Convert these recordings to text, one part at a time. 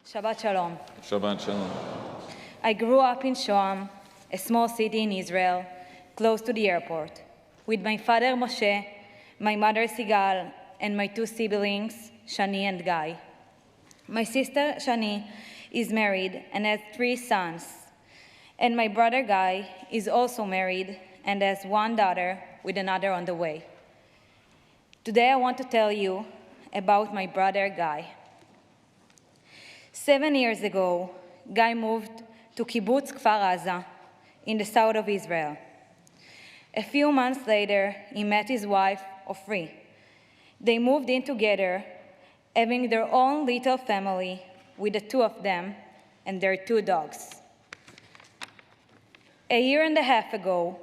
Shabbat Shalom. Shabbat Shalom. I grew up in Shoam, a small city in Israel, close to the airport, with my father Moshe, my mother Sigal, and my two siblings, Shani and Guy. My sister Shani is married and has 3 sons, and my brother Guy is also married and has 1 daughter with another on the way. Today I want to tell you about my brother Guy. 7 years ago, Guy moved to Kibbutz Kfar Aza in the south of Israel. A few months later, he met his wife, Ofri. They moved in together, having their own little family with the 2 of them and their 2 dogs. A year and a half ago,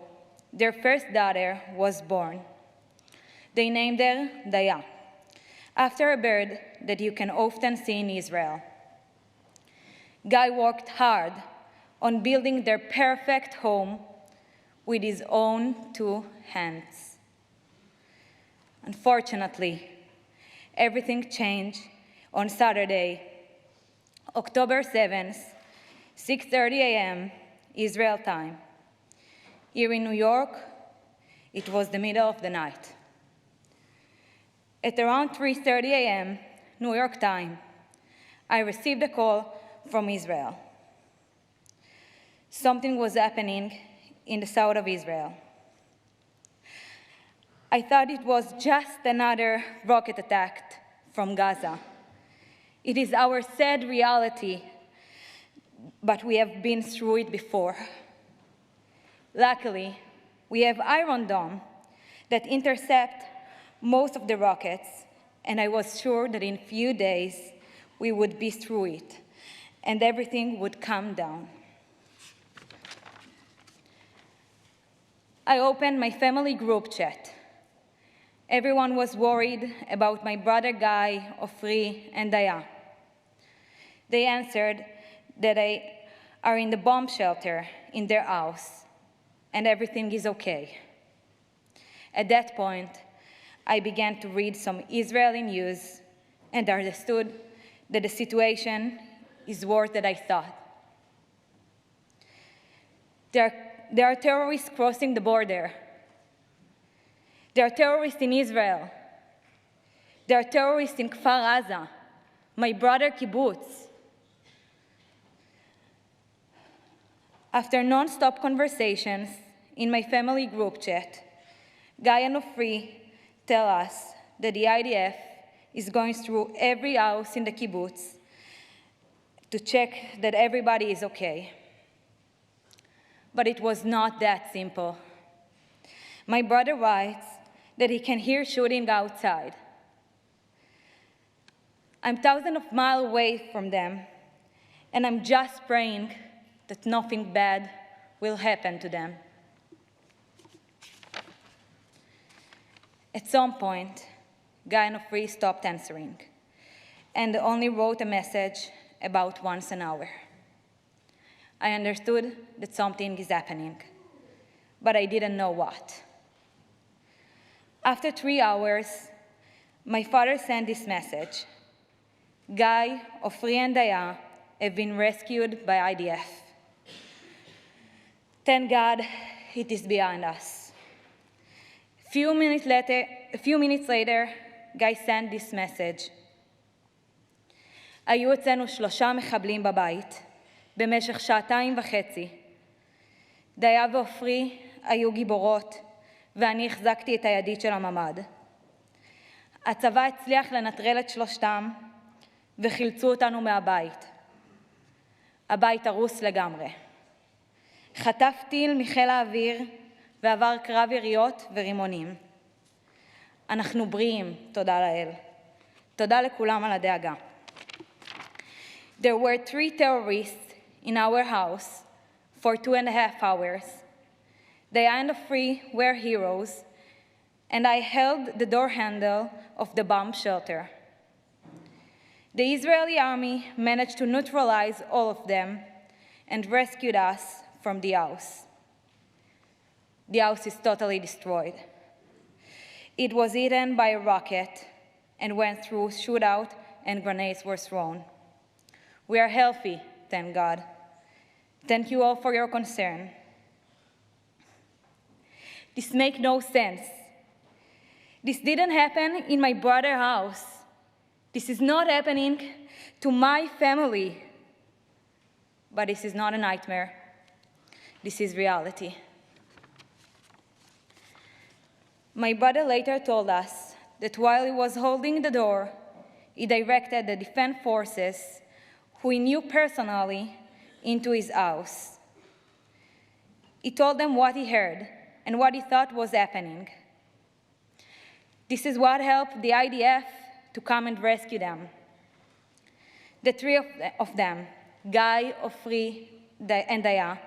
their first daughter was born. They named her Daya, after a bird that you can often see in Israel. Guy worked hard on building their perfect home with his own 2 hands. Unfortunately, everything changed on Saturday, October 7th, 6:30 a.m. Israel time. Here in New York, it was the middle of the night. At around 3:30 a.m. New York time, I received a call from Israel. Something was happening in the south of Israel. I thought it was just another rocket attack from Gaza. It is our sad reality, but we have been through it before. Luckily, we have Iron Dome that intercept most of the rockets, and I was sure that in a few days we would be through it and everything would calm down. I opened my family group chat. Everyone was worried about my brother Guy, Ofri, and Daya. They answered that they are in the bomb shelter in their house and everything is okay. At that point, I began to read some Israeli news and understood that the situation is worse than I thought. There are terrorists crossing the border. There are terrorists in Israel. There are terrorists in Kfar Aza, my brother kibbutz. After non-stop conversations in my family group chat, Guy and Ofri tell us that the IDF is going through every house in the kibbutz to check that everybody is okay. But it was not that simple. My brother writes that he can hear shooting outside. I'm thousands of miles away from them, and I'm just praying that nothing bad will happen to them. At some point, Guy and Ofri stopped answering and only wrote a message about once an hour. I understood that something is happening, but I didn't know what. After 3 hours, my father sent this message. Guy, Ofri, and Daya have been rescued by IDF. Thank God it is behind us. A few minutes later, Guy sent this message. היו אצלנו 3 מחבלים בבית במשך 2.5 שעות. דיה ועופרי היו גיבורות, ואני החזקתי את הידית של הממ"ד. הצבא הצליח לנטרל את 3, וחילצו אותנו מהבית. הבית הרוס לגמרי. חטף טיל מחיל האוויר, ועבר קרב יריות ורימונים. אנחנו בריאים, תודה לאל. תודה לכולם על הדאגה. There were 3 terrorists in our house for 2.5 hours. Daya and Ofri were heroes, and I held the door handle of the bomb shelter. The Israeli army managed to neutralize all of them and rescued us from the house. The house is totally destroyed. It was hit by a rocket and went through shootout and grenades were thrown. We are healthy, thank God. Thank you all for your concern. This makes no sense. This didn't happen in my brother's house. This is not happening to my family. But this is not a nightmare. This is reality. My brother later told us that while he was holding the door, he directed the defense forces, who he knew personally, into his house. He told them what he heard and what he thought was happening. This is what helped the IDF to come and rescue them. The three of them, Guy, Ofri, and Daya,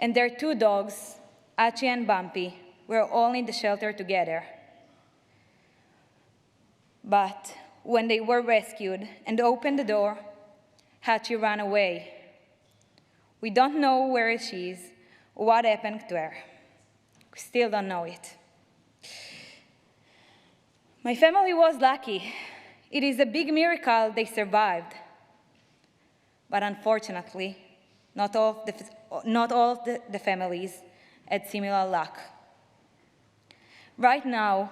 and their two dogs, Achi and Bumpy, were all in the shelter together. But when they were rescued and opened the door, Hachi ran away. We don't know where she is or what happened to her. We still don't know it. My family was lucky. It is a big miracle they survived. But unfortunately, not all the families had similar luck. Right now,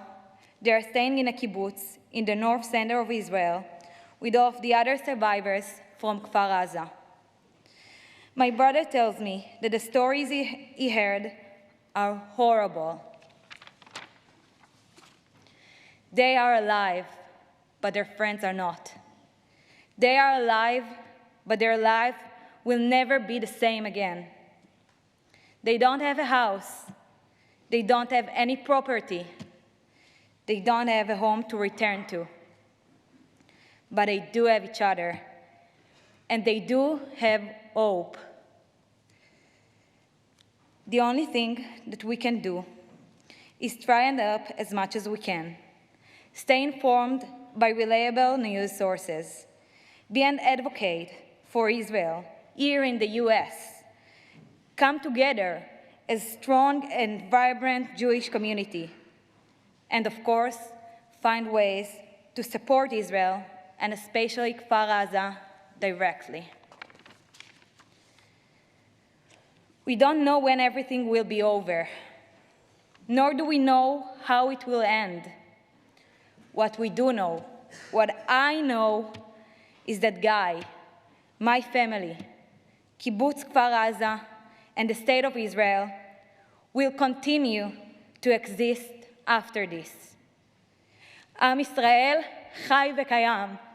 they are staying in a kibbutz in the north center of Israel with all of the other survivors from Kfar Aza. My brother tells me that the stories he heard are horrible. They are alive, but their friends are not. They are alive, but their life will never be the same again. They don't have a house. They don't have any property. They don't have a home to return to. But they do have each other. And they do have hope. The only thing that we can do is try and help as much as we can. Stay informed by reliable news sources. Be an advocate for Israel here in the US. Come together as a strong and vibrant Jewish community. And of course, find ways to support Israel and especially Kfar Aza directly. We don't know when everything will be over, nor do we know how it will end. What we do know, what I know, is that Guy, my family, Kibbutz Kfar Aza, and the state of Israel will continue to exist after this. עם ישראל חי וקיים.